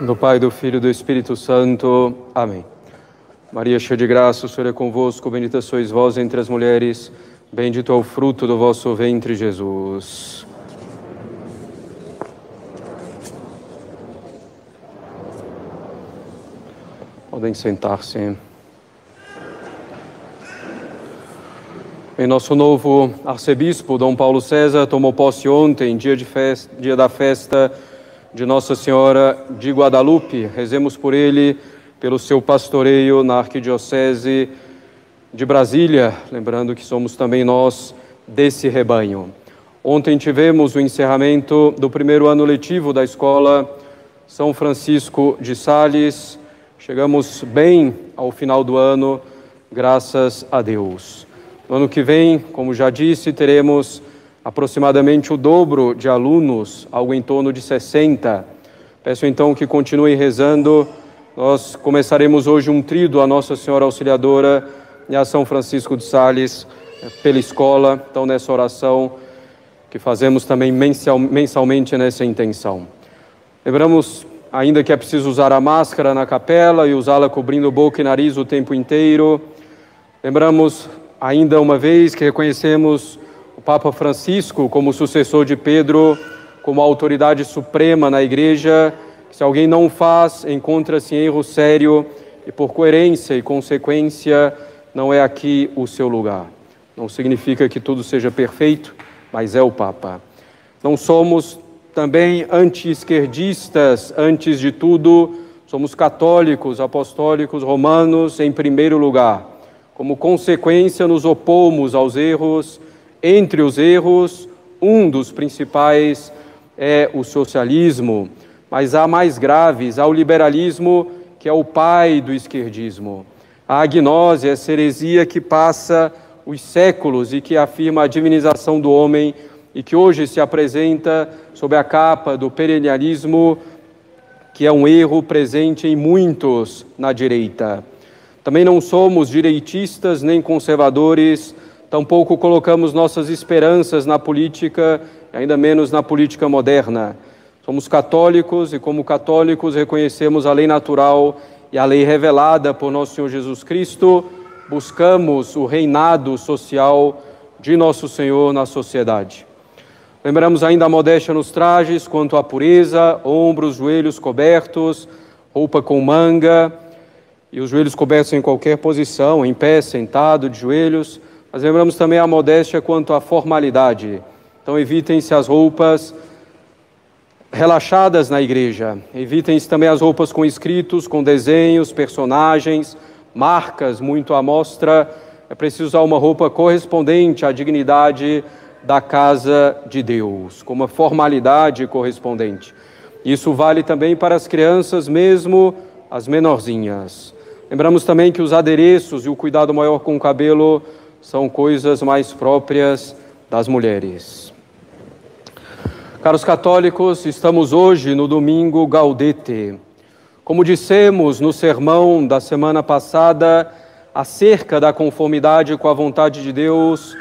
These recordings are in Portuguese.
Do Pai, do Filho e do Espírito Santo. Amém. Maria, cheia de graça, o Senhor é convosco, bendita sois vós entre as mulheres, bendito é o fruto do vosso ventre, Jesus. Podem sentar-se. Em nosso novo arcebispo, Dom Paulo César, tomou posse ontem, dia da festa de Nossa Senhora de Guadalupe. Rezemos por ele, pelo seu pastoreio na Arquidiocese de Brasília, lembrando que somos também nós desse rebanho. Ontem tivemos o encerramento do primeiro ano letivo da Escola São Francisco de Sales. Chegamos bem ao final do ano, graças a Deus. No ano que vem, como já disse, teremos aproximadamente o dobro de alunos, algo em torno de 60. Peço então que continuem rezando. Nós começaremos hoje um tríduo à Nossa Senhora Auxiliadora e a São Francisco de Sales pela escola. Então, nessa oração que fazemos também mensalmente nessa intenção. Lembramos ainda que é preciso usar a máscara na capela e usá-la cobrindo boca e nariz o tempo inteiro. Lembramos ainda uma vez que reconhecemos o Papa Francisco como sucessor de Pedro, como autoridade suprema na Igreja. Se alguém não o faz, encontra-se em erro sério e, por coerência e consequência, não é aqui o seu lugar. Não significa que tudo seja perfeito, mas é o Papa. Não somos também anti-esquerdistas, antes de tudo, somos católicos, apostólicos, romanos em primeiro lugar. Como consequência, nos opomos aos erros. Entre os erros, um dos principais é o socialismo, mas há mais graves, há o liberalismo, que é o pai do esquerdismo. A agnose, essa heresia que passa os séculos e que afirma a divinização do homem e que hoje se apresenta sob a capa do perennialismo, que é um erro presente em muitos na direita. Também não somos direitistas nem conservadores, tampouco colocamos nossas esperanças na política, ainda menos na política moderna. Somos católicos e, como católicos, reconhecemos a lei natural e a lei revelada por nosso Senhor Jesus Cristo. Buscamos o reinado social de nosso Senhor na sociedade. Lembramos ainda a modéstia nos trajes, quanto à pureza, ombros, joelhos cobertos, roupa com manga, e os joelhos cobertos em qualquer posição, em pé, sentado, de joelhos. Mas lembramos também a modéstia quanto à formalidade. Então evitem-se as roupas relaxadas na igreja. Evitem-se também as roupas com escritos, com desenhos, personagens, marcas muito à mostra. É preciso usar uma roupa correspondente à dignidade da casa de Deus, com uma formalidade correspondente. Isso vale também para as crianças, mesmo as menorzinhas. Lembramos também que os adereços e o cuidado maior com o cabelo são coisas mais próprias das mulheres. Caros católicos, estamos hoje no domingo Gaudete. Como dissemos no sermão da semana passada, acerca da conformidade com a vontade de Deus,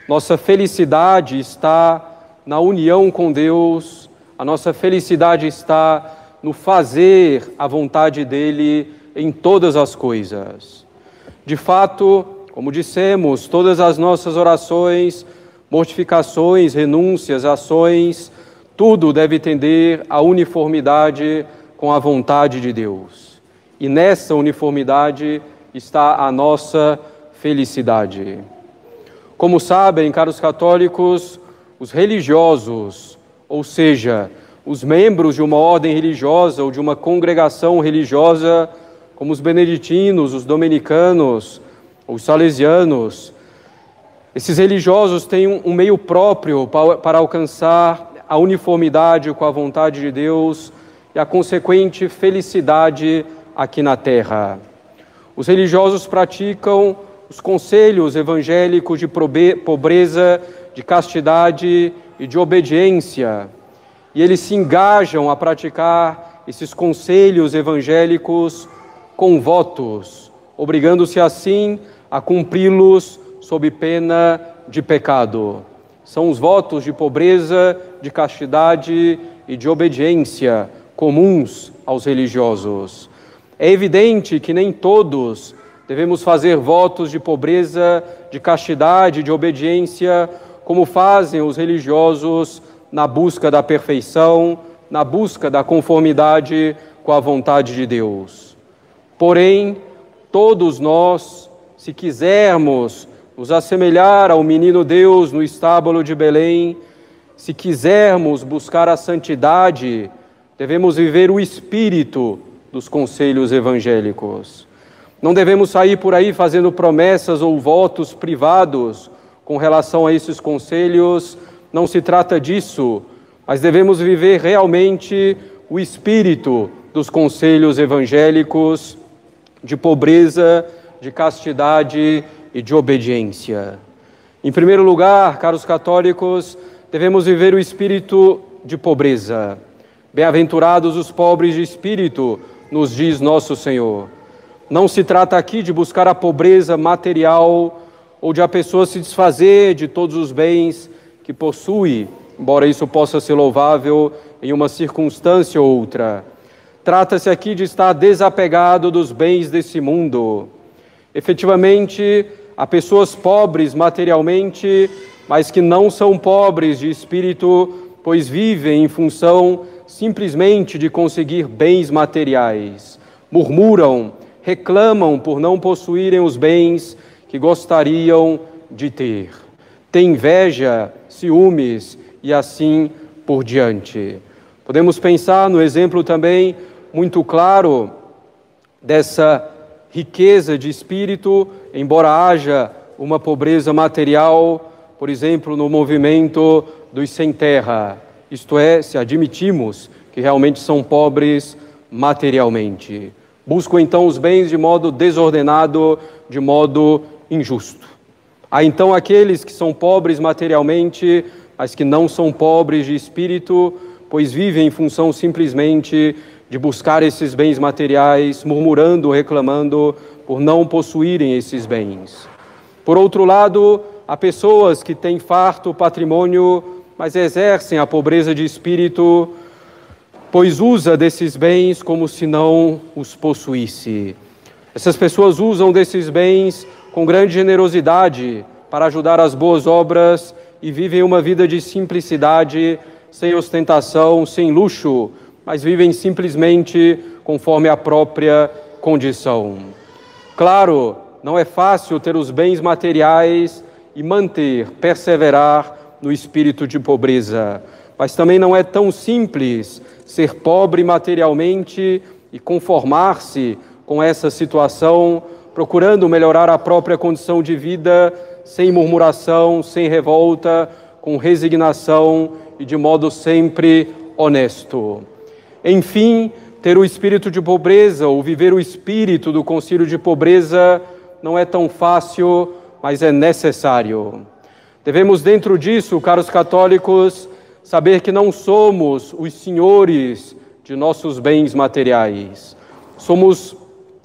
nossa felicidade está na união com Deus, a nossa felicidade está no fazer a vontade dEle em todas as coisas. De fato, como dissemos, todas as nossas orações, mortificações, renúncias, ações, tudo deve tender à uniformidade com a vontade de Deus. E nessa uniformidade está a nossa felicidade. Como sabem, caros católicos, os religiosos, ou seja, os membros de uma ordem religiosa ou de uma congregação religiosa, como os beneditinos, os dominicanos, os salesianos, esses religiosos têm um meio próprio para alcançar a uniformidade com a vontade de Deus e a consequente felicidade aqui na terra. Os religiosos praticam os conselhos evangélicos de pobreza, de castidade e de obediência, e eles se engajam a praticar esses conselhos evangélicos com votos, obrigando-se assim a cumpri-los sob pena de pecado. São os votos de pobreza, de castidade e de obediência, comuns aos religiosos. É evidente que nem todos devemos fazer votos de pobreza, de castidade, de obediência, como fazem os religiosos na busca da perfeição, na busca da conformidade com a vontade de Deus. Porém, todos nós, se quisermos nos assemelhar ao menino Deus no estábulo de Belém, se quisermos buscar a santidade, devemos viver o espírito dos conselhos evangélicos. Não devemos sair por aí fazendo promessas ou votos privados com relação a esses conselhos, não se trata disso, mas devemos viver realmente o espírito dos conselhos evangélicos de pobreza, de castidade e de obediência. Em primeiro lugar, caros católicos, devemos viver o espírito de pobreza. Bem-aventurados os pobres de espírito, nos diz nosso Senhor. Não se trata aqui de buscar a pobreza material ou de a pessoa se desfazer de todos os bens que possui, embora isso possa ser louvável em uma circunstância ou outra. Trata-se aqui de estar desapegado dos bens desse mundo. Efetivamente, há pessoas pobres materialmente, mas que não são pobres de espírito, pois vivem em função simplesmente de conseguir bens materiais. Murmuram, reclamam por não possuírem os bens que gostariam de ter. Têm inveja, ciúmes e assim por diante. Podemos pensar no exemplo também muito claro dessa riqueza de espírito, embora haja uma pobreza material, por exemplo, no movimento dos sem terra, isto é, se admitimos que realmente são pobres materialmente. Buscam então os bens de modo desordenado, de modo injusto. Há então aqueles que são pobres materialmente, mas que não são pobres de espírito, pois vivem em função simplesmente de buscar esses bens materiais, murmurando, reclamando por não possuírem esses bens. Por outro lado, há pessoas que têm farto patrimônio, mas exercem a pobreza de espírito, pois usa desses bens como se não os possuísse. Essas pessoas usam desses bens com grande generosidade para ajudar as boas obras e vivem uma vida de simplicidade, sem ostentação, sem luxo, mas vivem simplesmente conforme a própria condição. Claro, não é fácil ter os bens materiais e manter, perseverar no espírito de pobreza, mas também não é tão simples ser pobre materialmente e conformar-se com essa situação, procurando melhorar a própria condição de vida, sem murmuração, sem revolta, com resignação e de modo sempre honesto. Enfim, ter o espírito de pobreza ou viver o espírito do concílio de pobreza não é tão fácil, mas é necessário. Devemos, dentro disso, caros católicos, saber que não somos os senhores de nossos bens materiais. Somos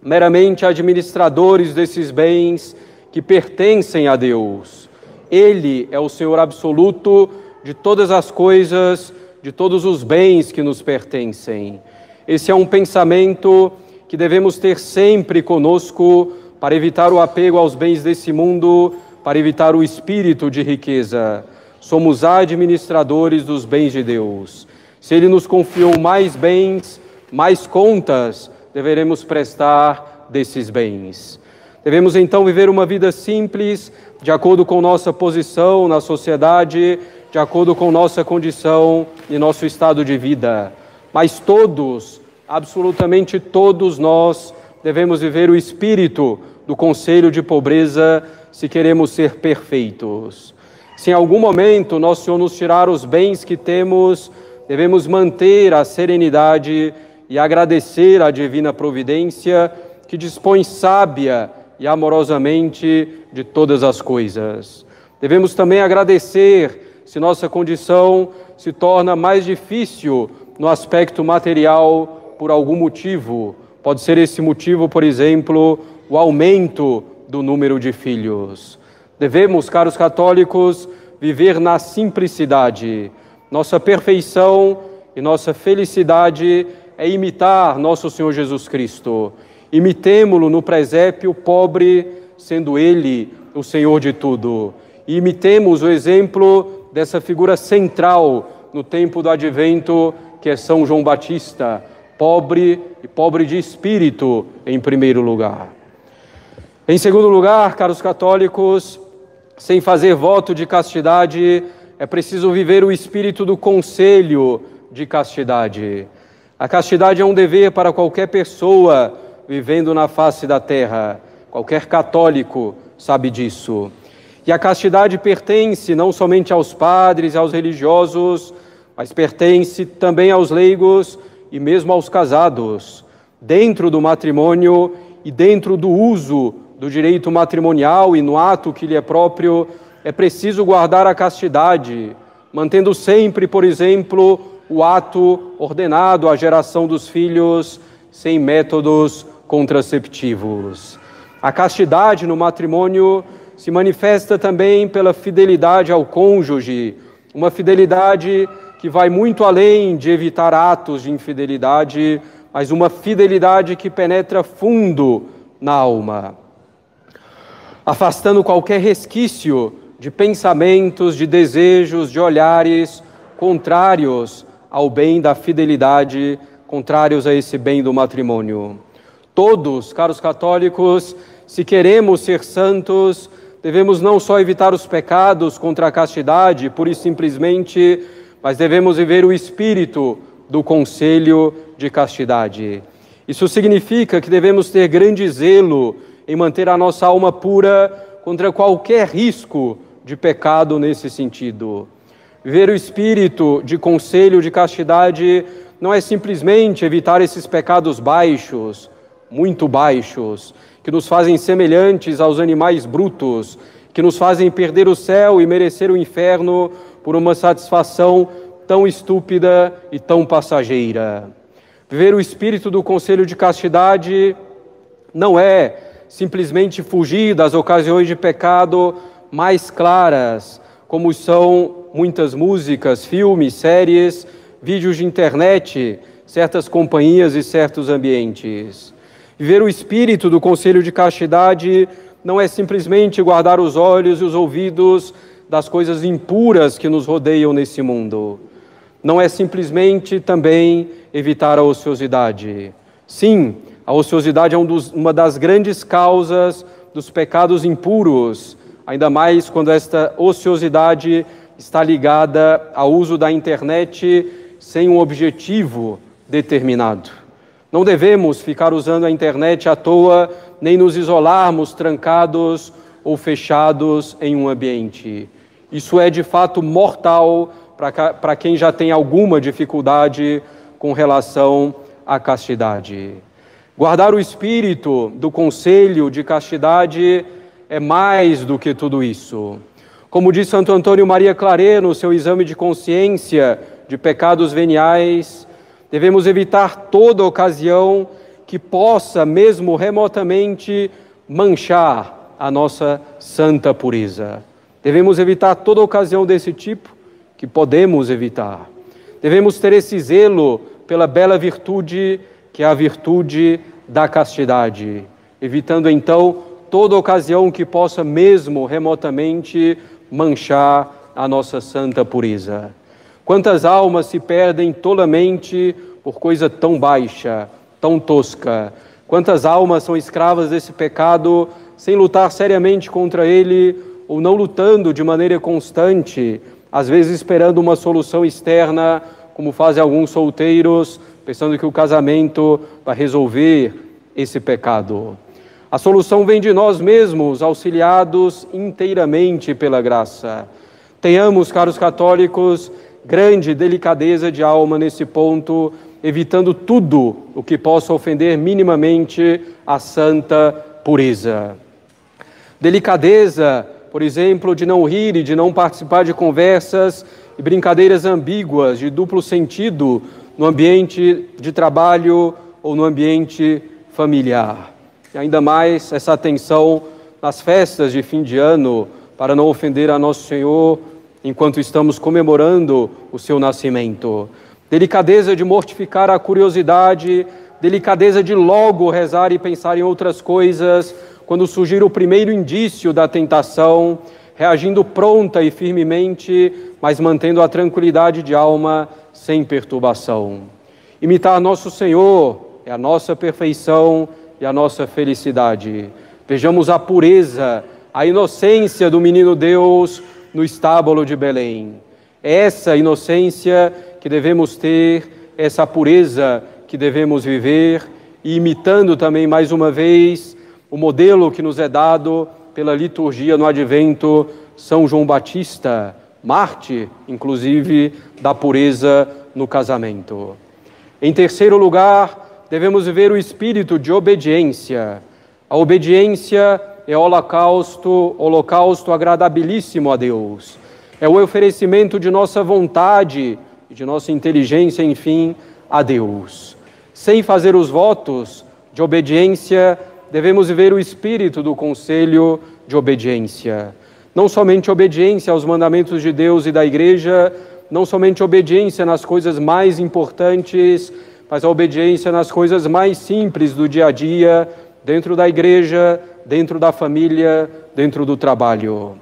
meramente administradores desses bens que pertencem a Deus. Ele é o Senhor absoluto de todas as coisas, de todos os bens que nos pertencem. Esse é um pensamento que devemos ter sempre conosco para evitar o apego aos bens desse mundo, para evitar o espírito de riqueza. Somos administradores dos bens de Deus. Se Ele nos confiou mais bens, mais contas deveremos prestar desses bens. Devemos então viver uma vida simples, de acordo com nossa posição na sociedade, de acordo com nossa condição e nosso estado de vida. Mas todos, absolutamente todos nós, devemos viver o espírito do conselho de pobreza se queremos ser perfeitos. Se em algum momento nosso Senhor nos tirar os bens que temos, devemos manter a serenidade e agradecer à divina providência que dispõe sábia e amorosamente de todas as coisas. Devemos também agradecer se nossa condição se torna mais difícil no aspecto material por algum motivo. Pode ser esse motivo, por exemplo, o aumento do número de filhos. Devemos, caros católicos, viver na simplicidade. Nossa perfeição e nossa felicidade é imitar nosso Senhor Jesus Cristo. Imitemo-lo no presépio pobre, sendo Ele o Senhor de tudo. E imitemos o exemplo dessa figura central no tempo do Advento, que é São João Batista, pobre e pobre de espírito, em primeiro lugar. Em segundo lugar, caros católicos, sem fazer voto de castidade, é preciso viver o espírito do conselho de castidade. A castidade é um dever para qualquer pessoa vivendo na face da terra. Qualquer católico sabe disso. E a castidade pertence não somente aos padres e aos religiosos, mas pertence também aos leigos e mesmo aos casados. Dentro do matrimônio e dentro do uso do direito matrimonial e no ato que lhe é próprio, é preciso guardar a castidade, mantendo sempre, por exemplo, o ato ordenado à geração dos filhos sem métodos contraceptivos. A castidade no matrimônio se manifesta também pela fidelidade ao cônjuge, uma fidelidade que vai muito além de evitar atos de infidelidade, mas uma fidelidade que penetra fundo na alma, afastando qualquer resquício de pensamentos, de desejos, de olhares contrários ao bem da fidelidade, contrários a esse bem do matrimônio. Todos, caros católicos, se queremos ser santos, devemos não só evitar os pecados contra a castidade, pura e simplesmente, mas devemos viver o espírito do conselho de castidade. Isso significa que devemos ter grande zelo em manter a nossa alma pura contra qualquer risco de pecado nesse sentido. Viver o espírito de conselho de castidade não é simplesmente evitar esses pecados baixos, muito baixos, que nos fazem semelhantes aos animais brutos, que nos fazem perder o céu e merecer o inferno por uma satisfação tão estúpida e tão passageira. Viver o espírito do conselho de castidade não é simplesmente fugir das ocasiões de pecado mais claras, como são muitas músicas, filmes, séries, vídeos de internet, certas companhias e certos ambientes. Viver o espírito do conselho de castidade não é simplesmente guardar os olhos e os ouvidos das coisas impuras que nos rodeiam nesse mundo. Não é simplesmente também evitar a ociosidade. Sim, a ociosidade é uma das grandes causas dos pecados impuros, ainda mais quando esta ociosidade está ligada ao uso da internet sem um objetivo determinado. Não devemos ficar usando a internet à toa, nem nos isolarmos trancados ou fechados em um ambiente. Isso é de fato mortal para quem já tem alguma dificuldade com relação à castidade. Guardar o espírito do conselho de castidade é mais do que tudo isso. Como diz Santo Antônio Maria Claret no seu exame de consciência de pecados veniais, devemos evitar toda ocasião que possa, mesmo remotamente, manchar a nossa santa pureza. Devemos evitar toda ocasião desse tipo que podemos evitar. Devemos ter esse zelo pela bela virtude que é a virtude da castidade, evitando então toda ocasião que possa, mesmo remotamente, manchar a nossa santa pureza. Quantas almas se perdem tolamente por coisa tão baixa, tão tosca? Quantas almas são escravas desse pecado sem lutar seriamente contra ele ou não lutando de maneira constante, às vezes esperando uma solução externa, como fazem alguns solteiros, pensando que o casamento vai resolver esse pecado. A solução vem de nós mesmos, auxiliados inteiramente pela graça. Tenhamos, caros católicos, grande delicadeza de alma nesse ponto, evitando tudo o que possa ofender minimamente a santa pureza. Delicadeza, por exemplo, de não rir e de não participar de conversas e brincadeiras ambíguas, de duplo sentido, no ambiente de trabalho ou no ambiente familiar. E ainda mais essa atenção nas festas de fim de ano, para não ofender a Nosso Senhor enquanto estamos comemorando o seu nascimento. delicadeza de mortificar a curiosidade, delicadeza de logo rezar e pensar em outras coisas, quando surgir o primeiro indício da tentação, reagindo pronta e firmemente, mas mantendo a tranquilidade de alma sem perturbação. Imitar nosso Senhor é a nossa perfeição e a nossa felicidade. Vejamos a pureza, a inocência do menino Deus no estábulo de Belém. É essa inocência que devemos ter, essa pureza que devemos viver, e imitando também, mais uma vez, o modelo que nos é dado pela liturgia no Advento, São João Batista, mártir, inclusive, da pureza no casamento. Em terceiro lugar, devemos viver o espírito de obediência. A obediência é holocausto agradabilíssimo a Deus. É o oferecimento de nossa vontade e de nossa inteligência, enfim, a Deus. Sem fazer os votos de obediência, devemos viver o espírito do conselho de obediência. Não somente obediência aos mandamentos de Deus e da Igreja, não somente obediência nas coisas mais importantes, mas a obediência nas coisas mais simples do dia a dia, dentro da Igreja, dentro da família, dentro do trabalho.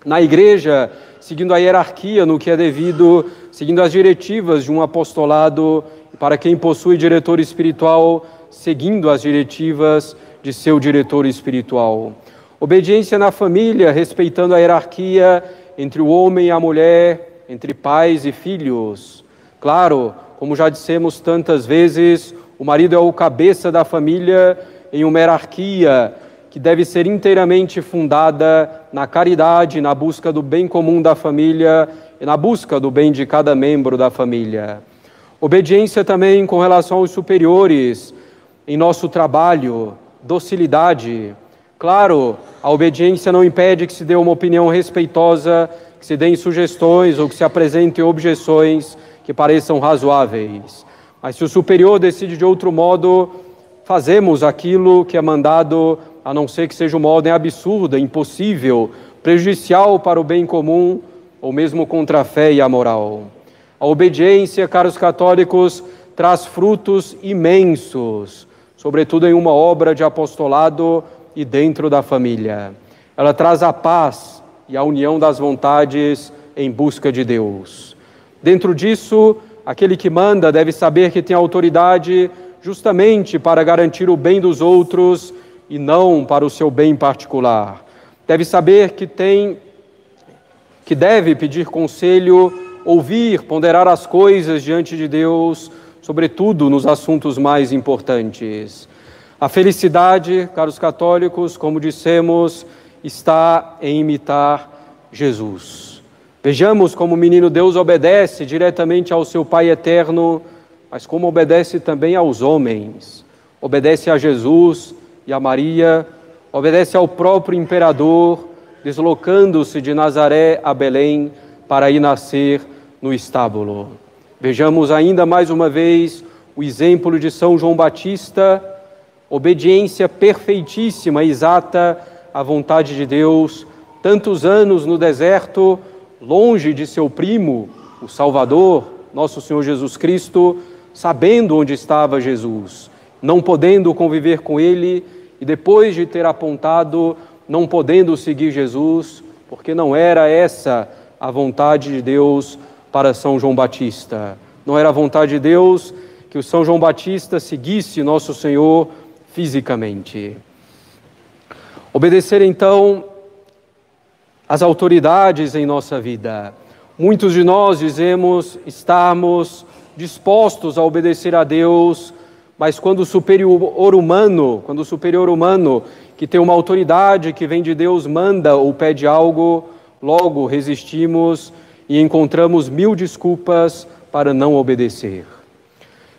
Na Igreja, seguindo a hierarquia no que é devido, seguindo as diretivas de um apostolado, para quem possui diretor espiritual, seguindo as diretivas de seu diretor espiritual. Obediência na família, respeitando a hierarquia entre o homem e a mulher, entre pais e filhos. Claro, como já dissemos tantas vezes, o marido é o cabeça da família em uma hierarquia que deve ser inteiramente fundada na caridade, na busca do bem comum da família e na busca do bem de cada membro da família. Obediência também com relação aos superiores, em nosso trabalho, docilidade. Claro, a obediência não impede que se dê uma opinião respeitosa, que se deem sugestões ou que se apresentem objeções que pareçam razoáveis. Mas se o superior decide de outro modo, fazemos aquilo que é mandado, a não ser que seja uma ordem absurda, impossível, prejudicial para o bem comum ou mesmo contra a fé e a moral. A obediência, caros católicos, traz frutos imensos, sobretudo em uma obra de apostolado e dentro da família. Ela traz a paz e a união das vontades em busca de Deus. Dentro disso, aquele que manda deve saber que tem autoridade justamente para garantir o bem dos outros e não para o seu bem particular. Deve saber que deve pedir conselho, ouvir, ponderar as coisas diante de Deus, sobretudo nos assuntos mais importantes. A felicidade, caros católicos, como dissemos, está em imitar Jesus. Vejamos como o menino Deus obedece diretamente ao seu Pai eterno, mas como obedece também aos homens. Obedece a Jesus e a Maria, obedece ao próprio imperador, deslocando-se de Nazaré a Belém para ir nascer no estábulo. Vejamos ainda mais uma vez o exemplo de São João Batista, obediência perfeitíssima, exata à vontade de Deus, tantos anos no deserto, longe de seu primo, o Salvador, nosso Senhor Jesus Cristo, sabendo onde estava Jesus, não podendo conviver com ele e depois de ter apontado, não podendo seguir Jesus, porque não era essa a vontade de Deus para São João Batista. Não era a vontade de Deus que o São João Batista seguisse nosso Senhor fisicamente. Obedecer, então, às autoridades em nossa vida. Muitos de nós dizemos estarmos dispostos a obedecer a Deus, mas quando o superior humano, que tem uma autoridade que vem de Deus, manda ou pede algo, logo resistimos e encontramos 1000 desculpas para não obedecer.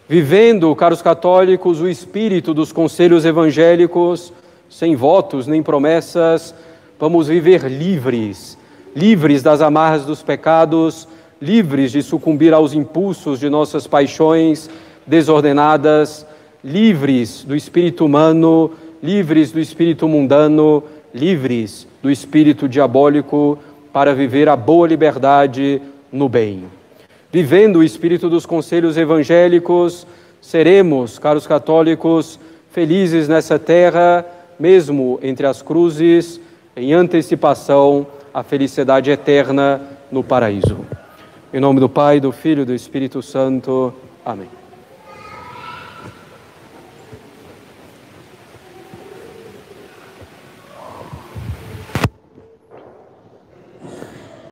Vivendo, caros católicos, o espírito dos conselhos evangélicos, sem votos nem promessas, vamos viver livres das amarras dos pecados, livres de sucumbir aos impulsos de nossas paixões desordenadas, livres do espírito humano, livres do espírito mundano, livres do espírito diabólico, para viver a boa liberdade no bem. vivendo o espírito dos conselhos evangélicos, seremos, caros católicos, felizes nessa terra, mesmo entre as cruzes, em antecipação à felicidade eterna no paraíso. Em nome do Pai, do Filho e do Espírito Santo. Amém.